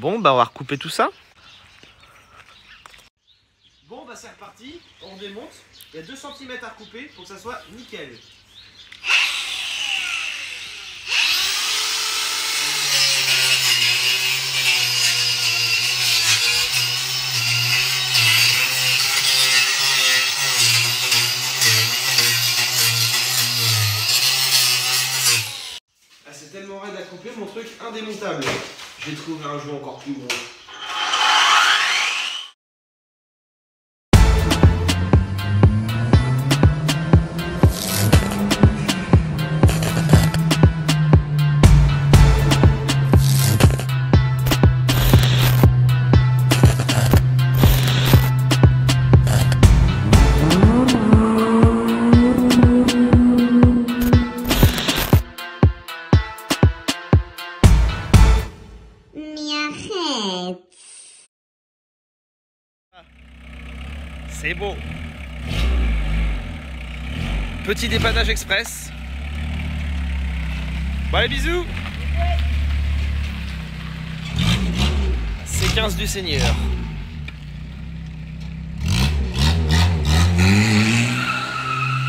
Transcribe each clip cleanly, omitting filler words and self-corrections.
Bon, bah on va recouper tout ça. Bon, bah c'est reparti, on démonte. Il y a 2 cm à recouper pour que ça soit nickel. Ah, c'est tellement raide à couper, mon truc indémontable. J'ai trouvé un jeu encore plus gros. C'est beau. Petit dépannage express. Bon, allez, bisous. C'est 15 du Seigneur.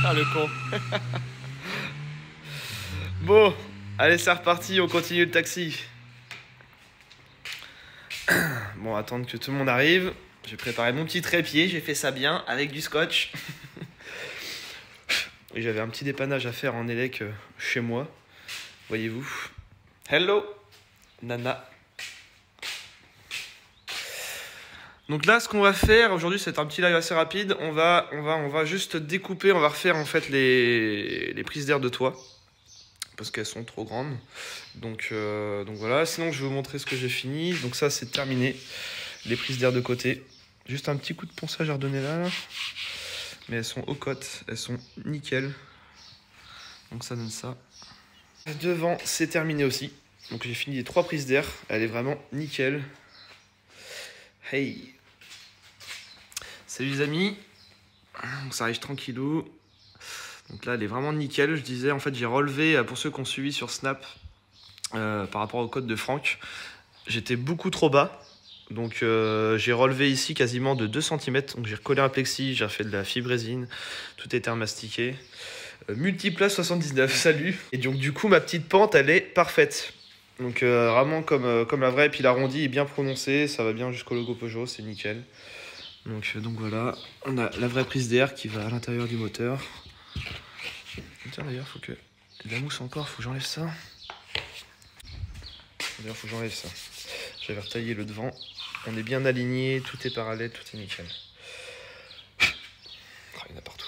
Ah, le con. Bon, allez, c'est reparti, on continue le taxi. Bon, attendre que tout le monde arrive. J'ai préparé mon petit trépied, j'ai fait ça bien avec du scotch. Et j'avais un petit dépannage à faire en élec chez moi. Voyez-vous. Hello, Nana. Donc là, ce qu'on va faire aujourd'hui, c'est un petit live assez rapide. On va juste découper, on va refaire en fait les prises d'air de toit. Parce qu'elles sont trop grandes. Donc voilà, sinon je vais vous montrer ce que j'ai fini. Donc ça, c'est terminé. Les prises d'air de côté. Juste un petit coup de ponçage à redonner là. Mais elles sont aux cotes, elles sont nickel. Donc ça donne ça. Devant, c'est terminé aussi. Donc j'ai fini les 3 prises d'air. Elle est vraiment nickel. Hey. Salut les amis. Donc ça arrive tranquillou. Donc là, elle est vraiment nickel. Je disais, en fait, j'ai relevé, pour ceux qui ont suivi sur Snap, par rapport au code de Franck, j'étais beaucoup trop bas. Donc j'ai relevé ici quasiment de 2 cm. Donc j'ai recollé un plexi, j'ai refait de la fibre résine. Tout était remastiqué. Multiplace 79, salut. Et donc du coup, ma petite pente, elle est parfaite. Donc vraiment comme la vraie. Et puis l'arrondi est bien prononcé. Ça va bien jusqu'au logo Peugeot, c'est nickel. Donc voilà, on a la vraie prise d'air qui va à l'intérieur du moteur. Tiens, d'ailleurs, faut que... Il y a de la mousse encore, faut que j'enlève ça. D'ailleurs, faut que j'enlève ça. J'avais retaillé le devant. On est bien aligné, tout est parallèle, tout est nickel. Il y en a partout.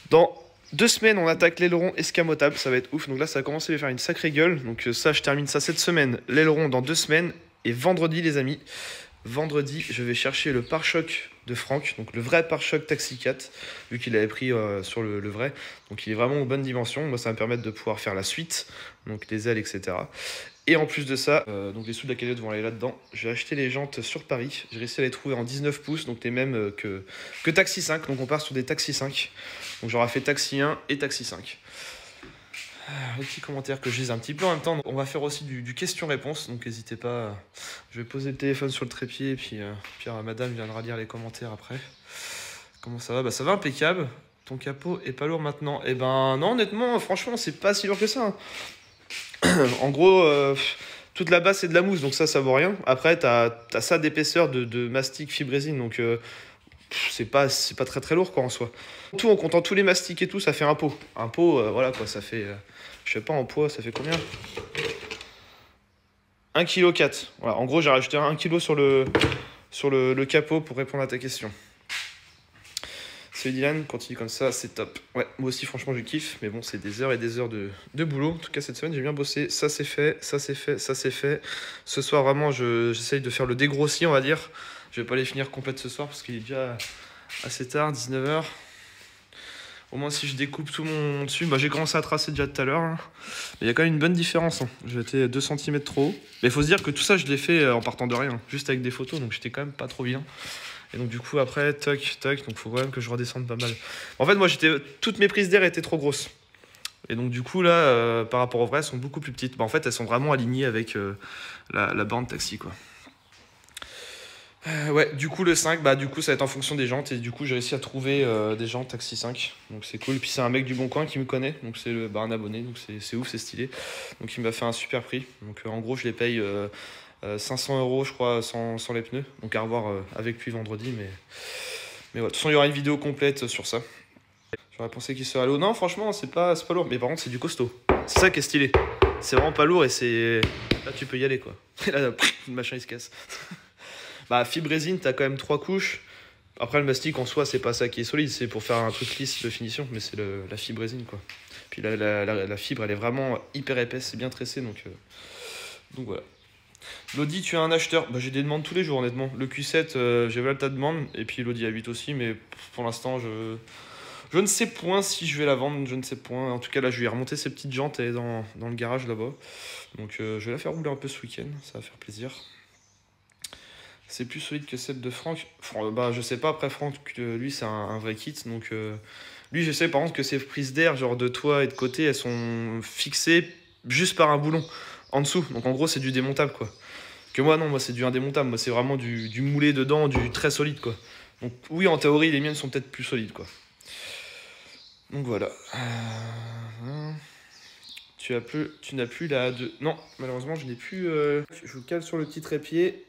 Dans 2 semaines, on attaque l'aileron escamotable, ça va être ouf. Donc là, ça a commencé à faire une sacrée gueule. Donc ça, je termine ça cette semaine. L'aileron dans 2 semaines. Et vendredi, les amis, vendredi, je vais chercher le pare-choc de Franck, donc le vrai pare-choc Taxi 4, vu qu'il avait pris sur le vrai. Donc il est vraiment aux bonnes dimensions. Moi, ça va me permettre de pouvoir faire la suite, donc les ailes, etc. Et en plus de ça, donc les sous de la cagnotte vont aller là-dedans. J'ai acheté les jantes sur Paris. J'ai réussi à les trouver en 19 pouces, donc les mêmes que Taxi 5. Donc on part sur des Taxi 5. Donc j'aurai fait Taxi 1 et Taxi 5. Les petits commentaires que je lise un petit peu en même temps. On va faire aussi du question-réponse, donc n'hésitez pas. Je vais poser le téléphone sur le trépied et puis madame viendra lire les commentaires après. Comment ça va? Bah ça va impeccable. Ton capot est pas lourd maintenant? Eh ben non, honnêtement, franchement, c'est pas si lourd que ça. En gros, toute la base c'est de la mousse, donc ça vaut rien. Après, t'as ça d'épaisseur de mastic fibre résine, donc c'est pas très très lourd quoi en soi. Tout en comptant tous les mastiques et tout, ça fait un pot. Un pot, voilà quoi, ça fait, je sais pas en poids, ça fait combien? 1,4 kg. Voilà, en gros, j'ai rajouté 1 kg sur le capot pour répondre à ta question. Salut Dylan, continue comme ça, c'est top. Ouais, moi aussi, franchement, je kiffe. Mais bon, c'est des heures et des heures de boulot. En tout cas, cette semaine, j'ai bien bossé. Ça, c'est fait, ça, c'est fait, ça, c'est fait. Ce soir, vraiment, j'essaye de faire le dégrossi, on va dire. Je vais pas les finir complètes ce soir parce qu'il est déjà assez tard, 19 h. Au moins, si je découpe tout mon dessus, bah, j'ai commencé à tracer déjà tout à l'heure. Hein. Il y a quand même une bonne différence. Hein. J'étais 2 cm trop haut. Mais il faut se dire que tout ça, je l'ai fait en partant de rien. Juste avec des photos, donc j'étais quand même pas trop bien. Et donc du coup après, toc, donc il faut quand même que je redescende pas mal. En fait moi toutes mes prises d'air étaient trop grosses. Et donc du coup là, par rapport au vrai, elles sont beaucoup plus petites. Bah, en fait elles sont vraiment alignées avec la borne taxi quoi. Ouais, du coup le 5, bah du coup ça va être en fonction des jantes et du coup j'ai réussi à trouver des jantes Taxi 5, donc c'est cool. Puis c'est un mec du Bon Coin qui me connaît, donc c'est un abonné, donc c'est ouf, c'est stylé. Donc il m'a fait un super prix, donc en gros je les paye 500 € je crois sans les pneus, donc à revoir avec lui vendredi, mais ouais, de toute façon il y aura une vidéo complète sur ça. J'aurais pensé qu'il serait lourd, non franchement c'est pas lourd, mais par contre c'est du costaud, c'est ça qui est stylé. C'est vraiment pas lourd et c'est... Là tu peux y aller quoi, et là le machin il se casse. Bah, fibre résine, t'as quand même 3 couches. Après, le mastic en soi, c'est pas ça qui est solide, c'est pour faire un truc lisse de finition, mais c'est la fibre résine quoi. Puis la fibre, elle est vraiment hyper épaisse, c'est bien tressé, donc voilà. Lodi, tu es un acheteur. Bah, j'ai des demandes tous les jours, honnêtement. Le Q7, j'ai voilà le tas de demandes, et puis l'Audi A8 aussi, mais pour l'instant, je ne sais point si je vais la vendre, je ne sais point. En tout cas, là, je vais remonter ces petites jantes, elle est dans le garage là-bas. Donc, je vais la faire rouler un peu ce week-end, ça va faire plaisir. C'est plus solide que celle de Franck. Bah, je sais pas, après Franck, lui, c'est un vrai kit. Donc, lui, je sais par contre que ses prises d'air, genre de toit et de côté, elles sont fixées juste par un boulon en dessous. Donc, en gros, c'est du démontable, quoi. Que moi, non, moi, c'est du indémontable. Moi, c'est vraiment du moulé dedans, du très solide, quoi. Donc, oui, en théorie, les miennes sont peut-être plus solides, quoi. Donc, voilà. Tu n'as plus la A2. Non, malheureusement, je n'ai plus... Je vous cale sur le petit trépied.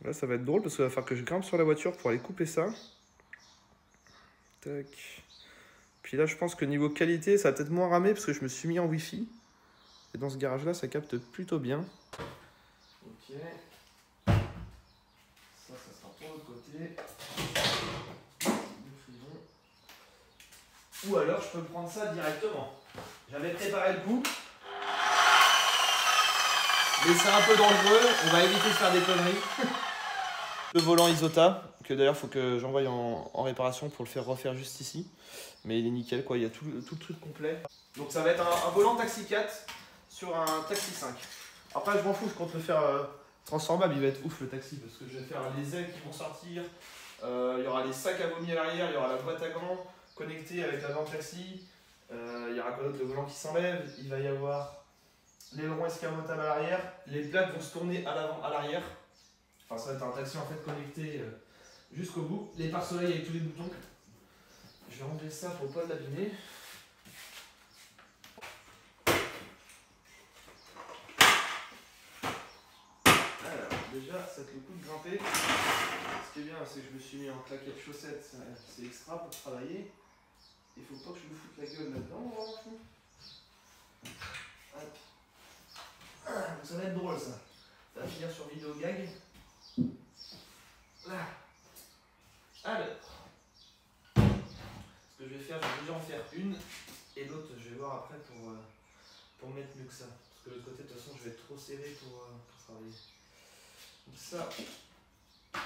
Là, ça va être drôle parce qu'il va falloir que je grimpe sur la voiture pour aller couper ça. Tac. Puis là, je pense que niveau qualité, ça va peut-être moins ramer parce que je me suis mis en Wi-Fi. Et dans ce garage-là, ça capte plutôt bien. Ok. Ça sera pour l'autre côté. Ou alors, je peux prendre ça directement. J'avais préparé le coup. Mais c'est un peu dangereux. On va éviter de faire des conneries. Le volant Isota, que d'ailleurs il faut que j'envoie en réparation pour le faire refaire juste ici. Mais il est nickel quoi, il y a tout le truc complet. Donc ça va être un volant Taxi 4 sur un Taxi 5. Après je m'en fous, je compte le faire transformable, il va être ouf le taxi parce que je vais faire les ailes qui vont sortir. Il y aura les sacs à vomi à l'arrière, il y aura la boîte à gants connectée avec la lampe taxi. Il y aura quoi d'autre, le volant qui s'enlève, il va y avoir l'aileron escamotable à l'arrière. Les plaques vont se tourner à l'avant, à l'arrière. Enfin, ça va être un taxi en fait connecté jusqu'au bout. Les pare-soleils avec tous les boutons. Je vais enlever ça pour pas l'abîmer. Alors, déjà, ça te le coup de grimper. Ce qui est bien, c'est que je me suis mis en claquette chaussettes. C'est extra pour travailler. Il faut pas que je me foute la gueule là-dedans, franchement. Ça va être drôle ça. Ça va finir sur vidéo gag. Là. Alors, ce que je vais faire, je vais déjà en faire une et l'autre, je vais voir après pour mettre mieux que ça. Parce que de l'autre côté, de toute façon, je vais être trop serré pour travailler. Donc ça, hop, il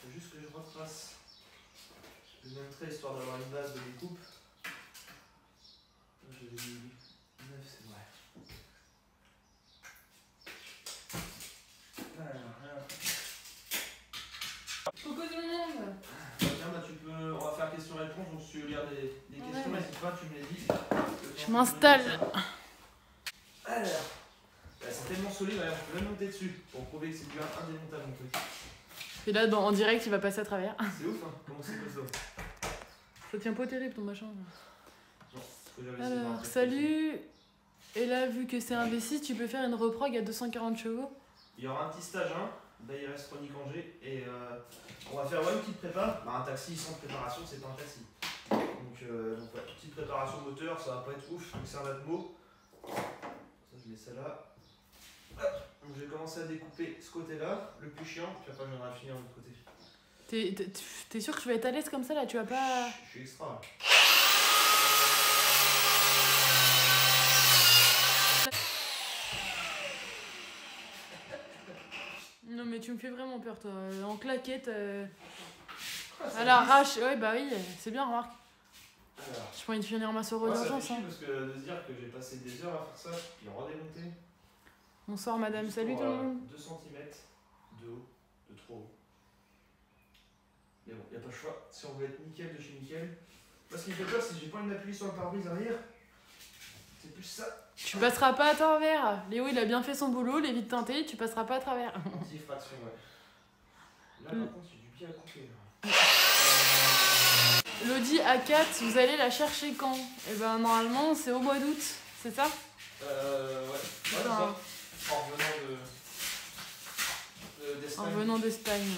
faut juste que je retrace le même trait histoire d'avoir une base de découpe. Je l'ai mis 9, c'est vrai. Alors. Coucou tout le monde. Tiens, bah, on va faire question-réponse, donc si tu veux lire des questions, n'hésite pas, tu me les dis. Je m'installe. Alors, bah, c'est tellement solide, d'ailleurs, je peux même monter dessus pour prouver que c'est du indémontable mon truc. Et là, en direct, il va passer à travers. C'est ouf, hein, comment c'est costaud. Ça tient pas terrible ton machin. Non, Alors, salut. Et là, vu que c'est un V6, tu peux faire une reprog à 240 chevaux. Il y aura un petit stage 1, d'ARS Chronique Angers, et on va faire une petite prépa. Bah, un taxi sans préparation, c'est pas un taxi. Donc ouais, petite préparation moteur, ça va pas être ouf, donc c'est un atmo. Ça, je mets ça là. Hop. Donc je vais commencer à découper ce côté-là, le plus chiant, puis après je viendrai finir de l'autre côté. T'es sûr que je vais être à l'aise comme ça là? Tu vas pas. Je suis extra là. Non mais tu me fais vraiment peur toi. En claquette. À l'arrache. Ouais bah oui, c'est bien remarque. Alors. Je prends une finir ma soeur d'urgence. Hein. Parce que de se dire que j'ai passé des heures à faire ça, puis en redémonter. Bonsoir madame, juste salut pour, tout le monde. 2 cm de haut, de trop haut. Mais bon, y a pas le choix. Si on veut être nickel de chez nickel. Parce qu'il me fait peur, si j'ai pas envie d'appuyer sur le pare-brise arrière, c'est plus ça. Tu passeras pas à travers. Léo il a bien fait son boulot, les vitres teintées, tu passeras pas à travers. Anti-fraction, ouais. Là, par contre, j'ai du bien à couper. L'Audi A4, vous allez la chercher quand? Eh ben normalement c'est au mois d'août, c'est ça? Ouais. Ouais, c'est ça. En revenant d'Espagne. En venant d'Espagne.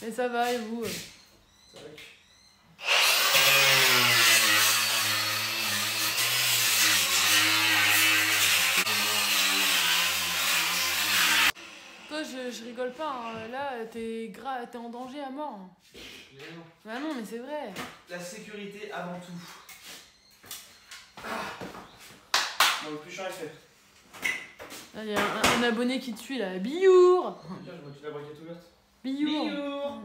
Et ça va, et vous? C'est vrai que... Toi, je rigole pas, hein. Là, t'es en danger à mort. Mais non. Bah non, mais c'est vrai. La sécurité avant tout. Bon, le plus chiant est fait. Là, il y a un abonné qui te suit là. Biour! Tiens, je vois que tu la braquette ouverte. Biour!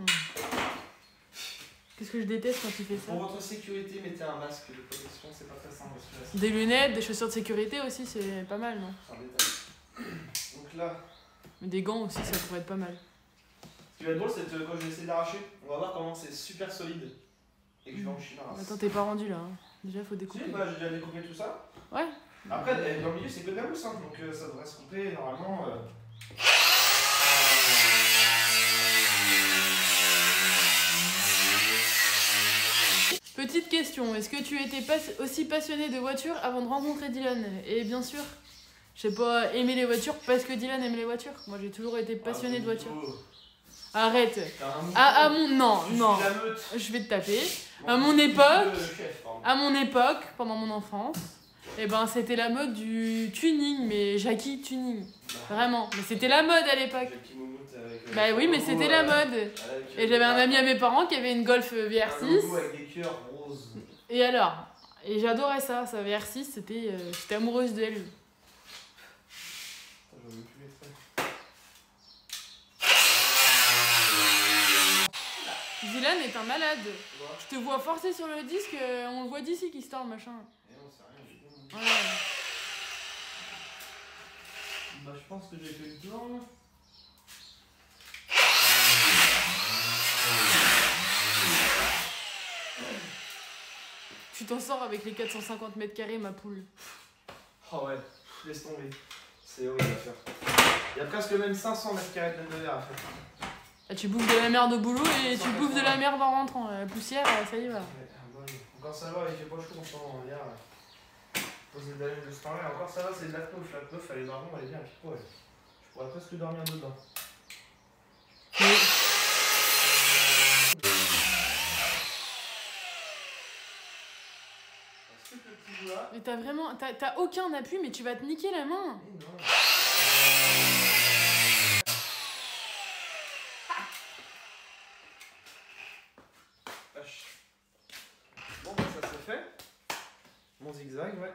Qu'est-ce que je déteste quand tu fais ça? Pour votre sécurité, mettez un masque de protection, c'est pas très simple. Des lunettes, des chaussures de sécurité aussi, c'est pas mal, non? C'est un détail. Donc là, Mais des gants aussi, ça pourrait être pas mal. ce qui va être drôle, c'est que quand je vais essayer de l'arracher, on va voir comment c'est super solide. Et que je vais enchiler la race. Attends, t'es pas rendu là. Hein. Déjà, faut Si, découper. bah j'ai déjà découpé tout ça. Ouais. Après, dans le milieu, c'est que de la mousse, hein, donc ça devrait se couper normalement. Petite question, est-ce que tu étais aussi passionné de voitures avant de rencontrer Dylan? Et bien sûr, je sais pas, aimer les voitures parce que Dylan aime les voitures. Moi j'ai toujours été passionné de voitures. Arrête. Non, je vais te taper. À mon époque, pendant mon enfance, eh ben c'était la mode du tuning, mais Jackie tuning. Vraiment, mais c'était la mode à l'époque. Bah oui, mais c'était la mode. Et j'avais un ami à mes parents qui avait une Golf VR6. Avec des cœurs roses. Et alors? Et j'adorais ça VR6, j'étais amoureuse d'elle. Dylan est un malade. Je te vois forcer sur le disque, on le voit d'ici qui store le machin. Et non, c'est rien, j'ai bien. Ouais. Bah, je pense que j'ai fait le tour. Tu t'en sors avec les 450 mètres carrés, ma poule. Oh ouais, laisse tomber. C'est horrible à faire. Il y a presque même 500 mètres carrés de verre à faire. Ah, tu bouffes de la merde au boulot et tu bouffes de la merde en rentrant. La poussière, ça y va. Encore ça va, il fait pas chaud en ce moment. Hier, poser de la lune de ce temps-là. Encore ça va, c'est de la knauf. La knauf, elle est vraiment, elle est bien. Puis quoi, je pourrais presque dormir dedans. Mais... Mais t'as vraiment... T'as aucun appui, mais tu vas te niquer la main. Mais non. Bon, bah ça c'est fait. Mon zigzag, ouais.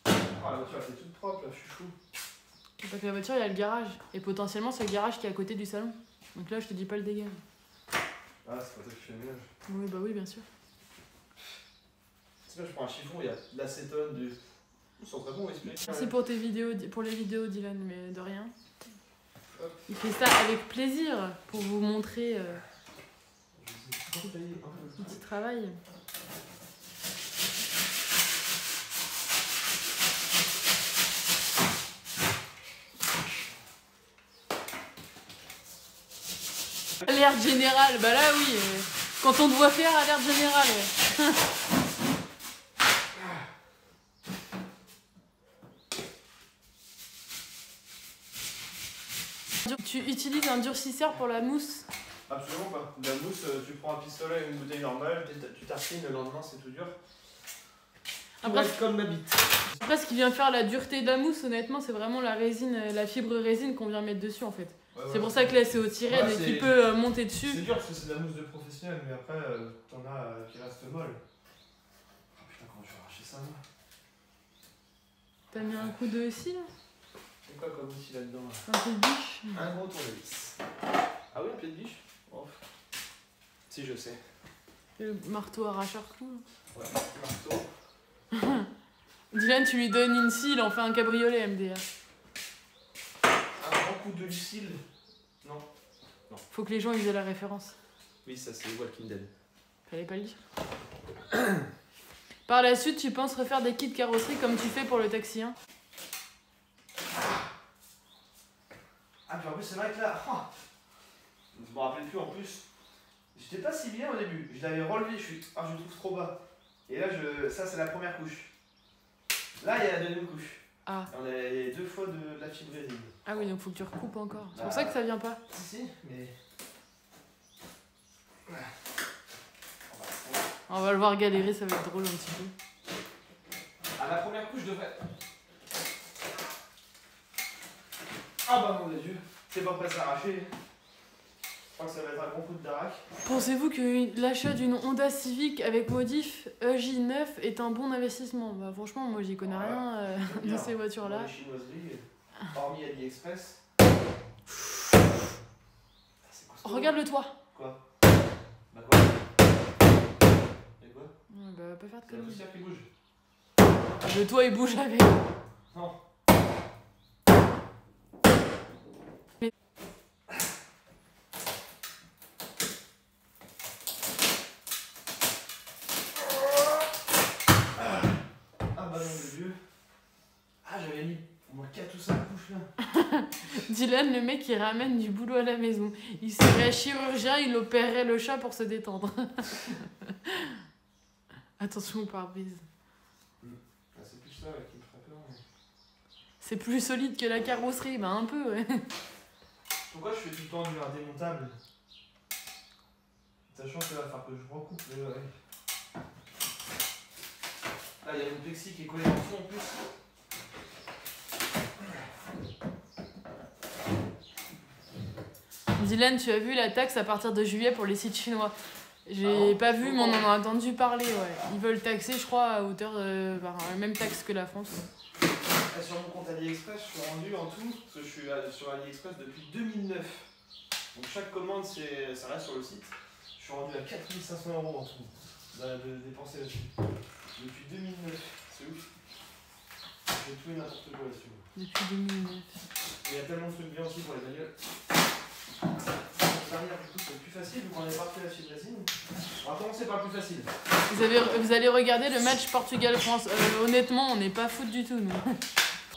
Oh, la voiture elle est toute propre là, je suis fou. Parce que la voiture, il y a le garage. Et potentiellement, c'est le garage qui est à côté du salon. Donc là, je te dis pas le dégât. Ah, c'est pas ça que je fais le ménage. Oui, bah oui, bien sûr. C'est là, je prends un chiffon, il y a de l'acétone, du. Ils sont très bons, expliquer. Merci pour tes vidéos, pour les vidéos, Dylan, mais de rien. Il fait ça avec plaisir pour vous montrer son petit travail. Alerte générale, bah là oui, quand on te voit faire alerte générale. Ouais. Tu utilises un durcisseur pour la mousse? Absolument pas. De la mousse, tu prends un pistolet et une bouteille normale, tu tartines, le lendemain c'est tout dur. Après, comme ma bite. Après, ce qui vient faire la dureté de la mousse, honnêtement, c'est vraiment la résine, la fibre résine qu'on vient mettre dessus en fait. Ouais, c'est pour ça que là c'est au tiré ouais, et qu'il peut monter dessus. C'est dur parce que c'est de la mousse de professionnel, mais après t'en as qui restent molles. Oh putain, comment je vais arracher ça moi? T'as mis un coup de scie là? C'est quoi comme outil là-dedans là? Un coup de biche? Un gros tournevis. Ah oui, un pied de biche? Oh. Si, je sais. Le marteau arracheur coup. Ouais, marteau. Dylan, tu lui donnes une scie, il en fait un cabriolet MDR. Un grand coup de Lucille? Non. Faut que les gens ils aient la référence. Oui, ça c'est Walking Dead. Fallait pas le dire. Par la suite, tu penses refaire des kits carrosserie comme tu fais pour le taxi, hein? Ah, puis en plus, c'est vrai que là, oh, je me rappelle plus en plus. J'étais pas si bien au début. Je l'avais relevé, je le trouve trop bas. Et là, ça, c'est la première couche. Là, il y a la deuxième couche. Ah. On a 2 fois de la fibre résine. Ah oui, donc faut que tu recoupes encore. C'est pour ça que ça vient pas. Si, mais. Voilà. On va le voir galérer, ça va être drôle un petit peu. Ah, la première couche devrait. Ah bah mon Dieu, c'est pas prêt de s'arracher. Je crois que ça va être un bon coup de darac. Pensez-vous que l'achat d'une Honda Civic avec modif EJ9 est un bon investissement? Bah franchement, moi j'y connais rien de ces voitures-là. Dans les chinoiseries, hormis AliExpress. Regarde le toit. Quoi? Bah quoi? Et quoi? Ouais, bah pas faire de C'est la conneries. poussière qui bouge. Le toit il bouge avec. Non. J'avais mis au moins 4 ou 5 couches là. Dylan, le mec, il ramène du boulot à la maison. Il serait chirurgien, il opérerait le chat pour se détendre. Attention au pare-brise. Ah, c'est plus ça là, qui me ferait peur. Mais... C'est plus solide que la carrosserie, bah un peu, ouais. Pourquoi je fais tout le temps du indémontable? Sachant que là, il va falloir que je recoupe le. Là, il y a mon plexi qui est collé dans le fond en plus. Dylan, tu as vu la taxe à partir de juillet pour les sites chinois? J'ai pas vu, mais on en a entendu parler, ouais. Ils veulent taxer, je crois, à hauteur de la même taxe que la France. Sur mon compte AliExpress, je suis rendu en tout, parce que je suis sur AliExpress depuis 2009. Donc chaque commande, ça reste sur le site. Je suis rendu à 4 500 € en tout de dépenser là-dessus. Depuis 2009, c'est ouf. J'ai tout et n'importe quoi là-dessus. Depuis 2009. Il y a tellement de trucs bien aussi pour les bagnoles. Dernière, du coup, c'est le plus facile, vu qu'on est parti à la fibre résine. On va commencer par le plus facile. Vous allez regarder le match Portugal-France. Honnêtement, on n'est pas foot du tout, nous.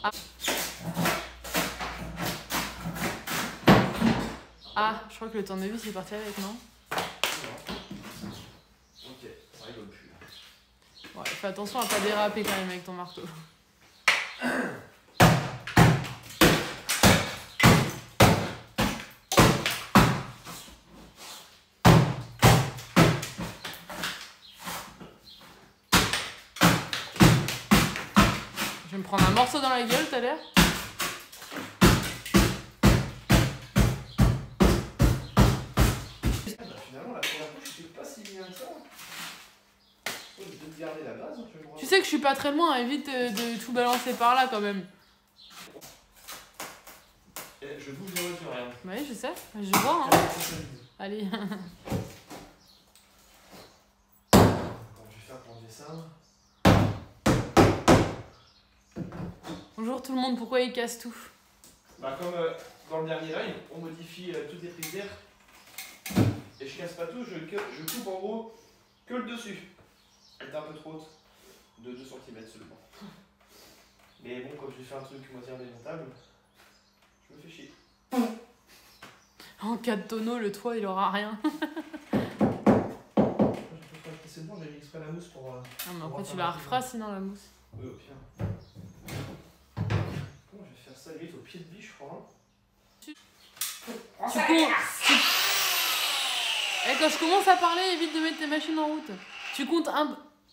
Ah. Ah, je crois que le tournevis est parti avec, non? Ok, ça rigole plus. Ouais, fais attention à pas déraper quand même avec ton marteau. Je vais me prendre un morceau dans la gueule tout à l'heure. Finalement, la première couche, je sais pas si bien que ça. Je vais peut-être garder la base. Tu sais que je suis pas très loin, évite de tout balancer par là quand même. Je bouge la voiture, regarde. Ouais, je sais, je vois. Hein. Allez. Je vais faire pour enlever ça. Bonjour tout le monde, pourquoi il casse tout? Bah comme dans le dernier live, on modifie toutes les prises d'air. Et je casse pas tout, je coupe en gros que le dessus. Elle est un peu trop haute, de 2 cm seulement. Mais bon, comme j'ai fait un truc moitié indémontable, je me fais chier. En cas de tonneau, le toit il aura rien. C'est bon, j'ai mis exprès la mousse pour... Ah mais après tu la referas sinon la mousse. Oui, au pire. Bon, je vais faire ça vite au pied de biche, je crois. Et quand je commence à parler, évite de mettre tes machines en route. Tu comptes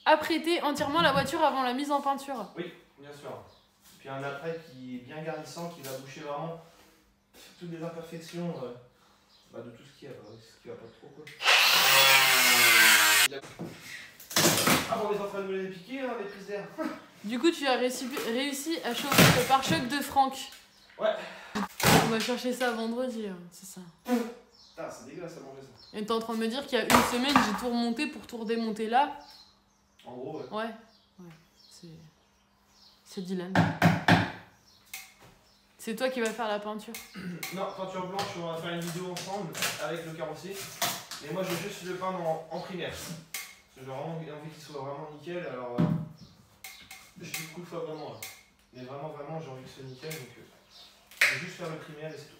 apprêter entièrement la voiture avant la mise en peinture? Oui, bien sûr. Et puis un après qui est bien garnissant, qui va boucher vraiment toutes les imperfections de tout ce qui va pas trop quoi. Ah bon, on est en train de me les piquer, hein, les prises d'air. Du coup, tu as réussi à chauffer le pare-choc de Franck. Ouais. On va chercher ça vendredi, hein, c'est ça. Putain, c'est dégueulasse à manger ça. Et t'es en train de me dire qu'il y a une semaine, j'ai tout remonté pour tout redémonter là? En gros, ouais. Ouais. C'est Dylan. C'est toi qui vas faire la peinture? Non, peinture blanche, on va faire une vidéo ensemble avec le carrossier. Mais moi, je vais juste le peindre en primaire. Parce que j'ai vraiment envie qu'il soit vraiment nickel, alors je dis beaucoup de fois vraiment là. Mais vraiment, j'ai envie que ce soit nickel, donc je vais juste faire le primaire et c'est tout.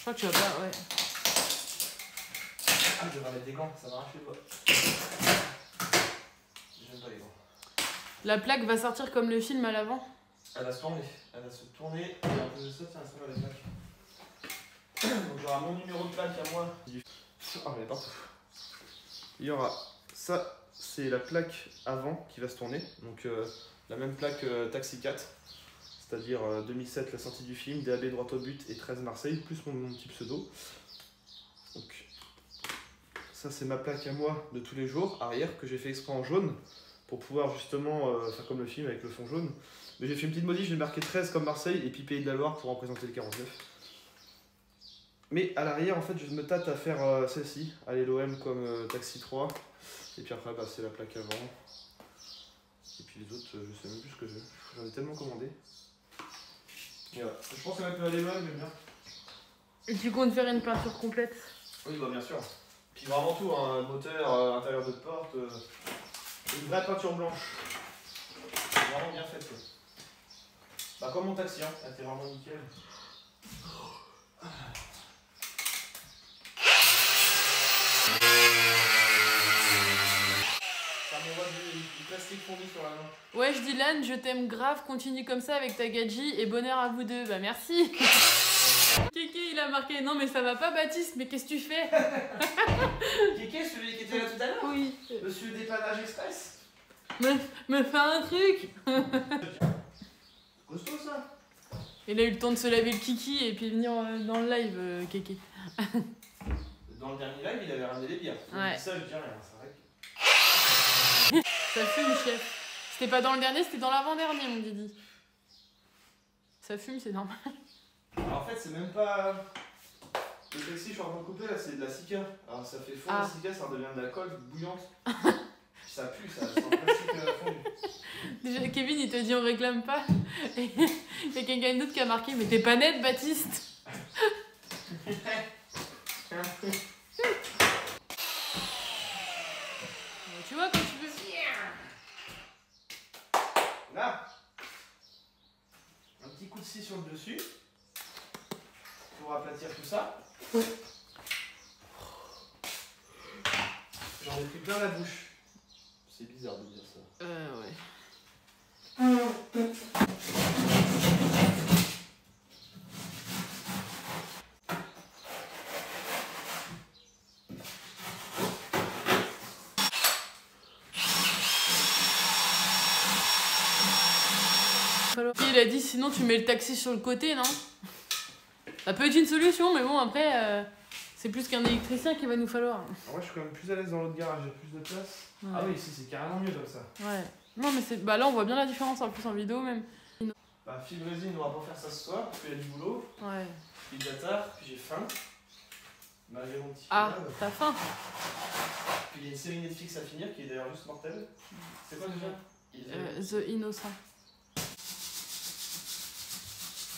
crois que tu vas pas, ouais. Ah, je vais mettre des gants, ça va arracher le doigt. J'aime pas les gants. La plaque va sortir comme le film à l'avant. Elle va se tourner. Elle va se tourner. Et en plus de ça, tiens, ça va les plaques. Donc j'aurai mon numéro de plaque à moi. Ah, mais partout. Il y aura ça, c'est la plaque avant qui va se tourner. Donc la même plaque Taxi 4. C'est-à-dire 2007, la sortie du film, DAB droit au but et 13 Marseille, plus mon petit pseudo. Donc ça c'est ma plaque à moi de tous les jours, arrière, que j'ai fait exprès en jaune, pour pouvoir justement faire comme le film avec le fond jaune. Mais j'ai fait une petite modif, j'ai marqué 13 comme Marseille et puis Pays de la Loire pour représenter le 49. Mais à l'arrière, en fait, je me tâte à faire celle-ci, aller l'OM comme Taxi 3. Et puis après, bah, c'est la plaque avant. Et puis les autres, je sais même plus ce que j'ai. J'en ai tellement commandé. Et voilà. Je pense qu'elle peut aller l'OM, mais bien. Et tu comptes faire une peinture complète? Oui, bah bien sûr. Puis vraiment tout, hein, moteur, intérieur de porte, une vraie peinture blanche. Vraiment bien faite quoi. Bah comme mon taxi, hein, elle était vraiment nickel. Ça m'envoie du plastique fondu sur la main. Wesh Dylan, je t'aime grave, continue comme ça avec ta gadji et bonheur à vous deux. Bah merci. Kéké il a marqué, non mais ça va pas Baptiste, mais qu'est-ce que tu fais? Kéké, celui qui était là tout à l'heure? Oui. Monsieur Dépannage Express? Me fais un truc. Costaud ça? Il a eu le temps de se laver le kiki et puis venir dans le live, Kéké. Dans le dernier live, il avait ramené les bières. Ouais. Ça, je dis rien, c'est vrai que... Ça fume, chef. C'était pas dans le dernier, c'était dans l'avant-dernier, mon Didi. Ça fume, c'est normal. Alors, en fait, c'est même pas... Le taxi, je suis en train de couper, là, c'est de la sika. Alors, ça fait fondre la sika, ça redevient de la colle bouillante. Puis ça pue, ça sent le plastique fondu. Déjà, Kevin, il te dit on réclame pas. Et il y a quelqu'un d'autre qui a marqué, mais t'es pas net, Baptiste. Tu vois, quand tu veux. Là, un petit coup de scie sur le dessus pour aplatir tout ça. J'en ai pris plein la bouche. C'est bizarre de dire ça. Ouais. Il a dit sinon tu mets le taxi sur le côté, non? Ça peut être une solution, mais bon après c'est plus qu'un électricien qu'il va nous falloir. Alors, ouais, je suis quand même plus à l'aise dans l'autre garage, j'ai plus de place. Ouais. Ah oui, ici c'est carrément mieux comme ça. Ouais. Non mais c'est. Bah là on voit bien la différence en plus en vidéo même. Bah, fibre résine, on va pas faire ça ce soir parce qu'il y a du boulot. Ouais. Puis de la tard, puis j'ai faim. Malgré mon petit Ah, kebab. t'as faim? Puis il y a une série Netflix à finir qui est d'ailleurs juste mortelle. C'est quoi déjà? The Innocent.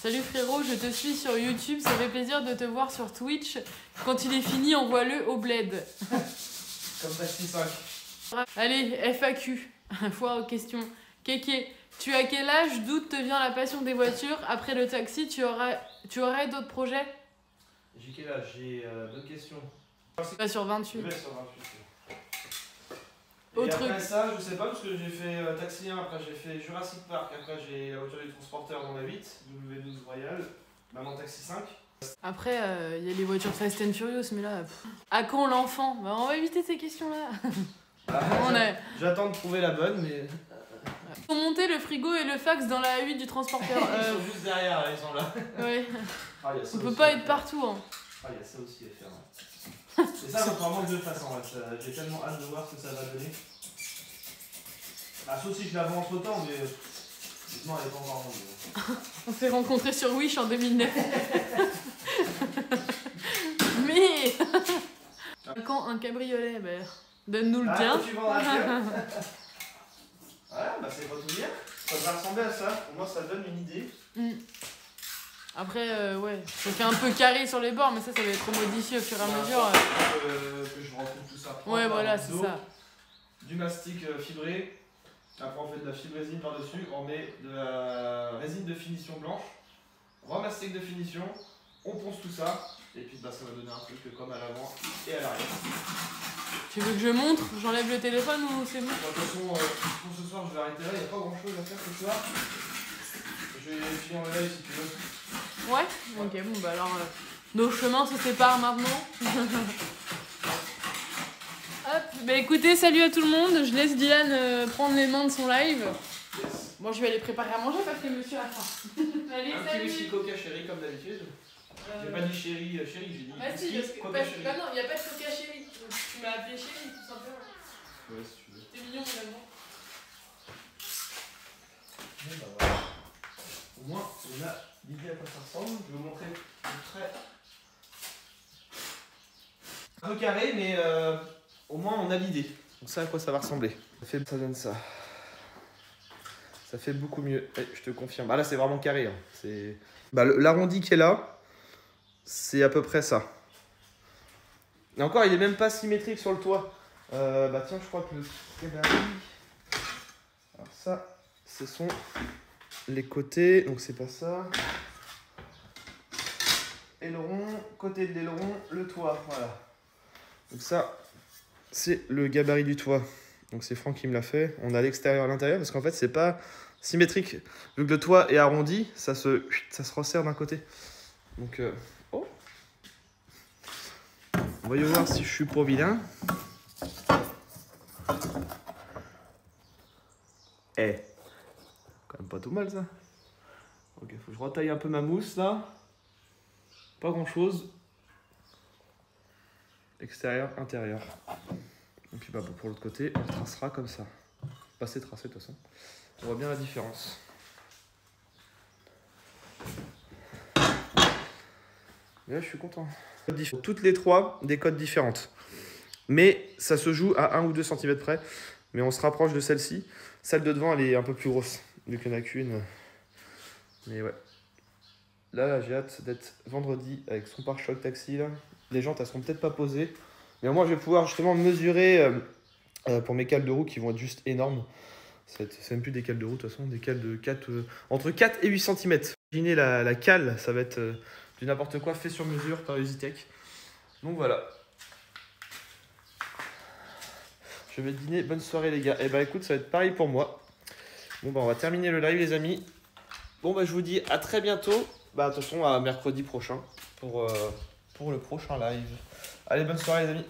Salut frérot, je te suis sur YouTube, ça fait plaisir de te voir sur Twitch. Quand il est fini, envoie-le au bled. Comme Taxi 5. Allez, FAQ, foire aux questions. Kéké, tu as quel âge? D'où te vient la passion des voitures? Après le taxi, tu aurais d'autres projets? J'ai quel âge? J'ai bonne question. Pas sur 28. Ouais, sur 28. Et Autre après ça, je sais pas parce que j'ai fait Taxi 1, après j'ai fait Jurassic Park, après j'ai la voiture du transporteur dans la 8, W12 Royal, maintenant Taxi 5. Après, il y a les voitures Fast and Furious, mais là... À quand l'enfant? Bah, on va éviter ces questions-là. J'attends de trouver la bonne, mais... Faut monter le frigo et le fax dans la 8 du transporteur. Ils sont juste derrière, ils sont là. Ouais. Ah, y a ça On peut aussi pas à être faire. partout. Hein. Ah, il y a ça aussi à faire. Et ça, c'est vraiment de toute façon. J'ai tellement hâte de voir ce que ça va donner. Ah, sauf si je la vends entre temps, mais. Non, elle est pas encore vendue. On s'est rencontrés sur Wish en 2009. Mais quand un cabriolet, bah, donne-nous le tien. Tu vends la tienne. Voilà, bah c'est pas tout dire. Ça devrait ressembler à ça. Pour moi, ça donne une idée. Après, ouais, ça fait un peu carré sur les bords, mais ça va être modifié au fur et à mesure. Que je retrouve tout ça. Ouais, voilà, c'est ça. Du mastic fibré. Après, on fait de la fibre résine par-dessus. On met de la résine de finition blanche. Remastic de finition. On ponce tout ça. Et puis bah, ça va donner un truc comme à l'avant et à l'arrière. Tu veux que je montre? J'enlève le téléphone ou c'est bon? De toute façon, pour ce soir, je vais arrêter là. Il n'y a pas grand chose à faire ce soir. Je vais finir le live si tu veux. Ouais. Ok, bon bah alors nos chemins se séparent maintenant. Hop, bah écoutez, salut à tout le monde. Je laisse Dylan prendre les mains de son live. Yes. Bon, je vais aller préparer à manger parce que monsieur a faim. Allez, Un petit whisky coca chéri comme d'habitude. J'ai pas dit chéri, j'ai dit bah si, whisky parce que coca chéri. bah non, il n'y a pas de coca chéri. Tu m'as appelé chéri tout simplement. Ouais, si tu veux. T'es mignon mon amour. Bon, bah voilà. Au moins, on a l'idée à quoi ça ressemble. Je vais vous montrer le trait. Un peu carré, mais au moins on a l'idée. On sait à quoi ça va ressembler. Ça donne ça. Ça fait beaucoup mieux. Je te confirme. Ah là, c'est vraiment carré. Hein. C'est... Bah, l'arrondi qui est là, c'est à peu près ça. Et encore, il est même pas symétrique sur le toit. Bah tiens, je crois que le gabarit... Alors ça, ce sont les côtés. Donc c'est pas ça. Aileron, côté de l'aileron, le toit. Voilà. Donc ça, c'est le gabarit du toit. Donc c'est Franck qui me l'a fait. On a l'extérieur à l'intérieur parce qu'en fait c'est pas symétrique. Vu que le toit est arrondi, ça se resserre d'un côté. Donc oh. Voyons voir si je suis pas vilain. Eh, quand même pas tout mal ça. Ok, faut que je retaille un peu ma mousse là. Pas grand chose. Extérieur, intérieur. Et puis bah, pour l'autre côté, on tracera comme ça. Pas c'est tracé de toute façon. On voit bien la différence. Mais là, je suis content. Toutes les trois, des codes différentes. Mais ça se joue à 1 ou 2 cm près. Mais on se rapproche de celle-ci. Celle de devant, elle est un peu plus grosse. Vu qu'il n'y en a qu'une. Mais ouais. Là, j'ai hâte d'être vendredi avec son pare-choc taxi. Là. Les jantes, elles seront peut-être pas posées. Mais moi, je vais pouvoir justement mesurer pour mes cales de roue qui vont être juste énormes. C'est même plus des cales de roue, de toute façon, des cales de 4, entre 4 et 8 cm. Imaginez la cale, ça va être du n'importe quoi fait sur mesure par Usitech. Donc voilà. Je vais dîner. Bonne soirée les gars. Et bah écoute, ça va être pareil pour moi. Bon bah on va terminer le live les amis. Bon bah je vous dis à très bientôt. Bah attention à mercredi prochain pour le prochain live. Allez, bonne soirée les amis.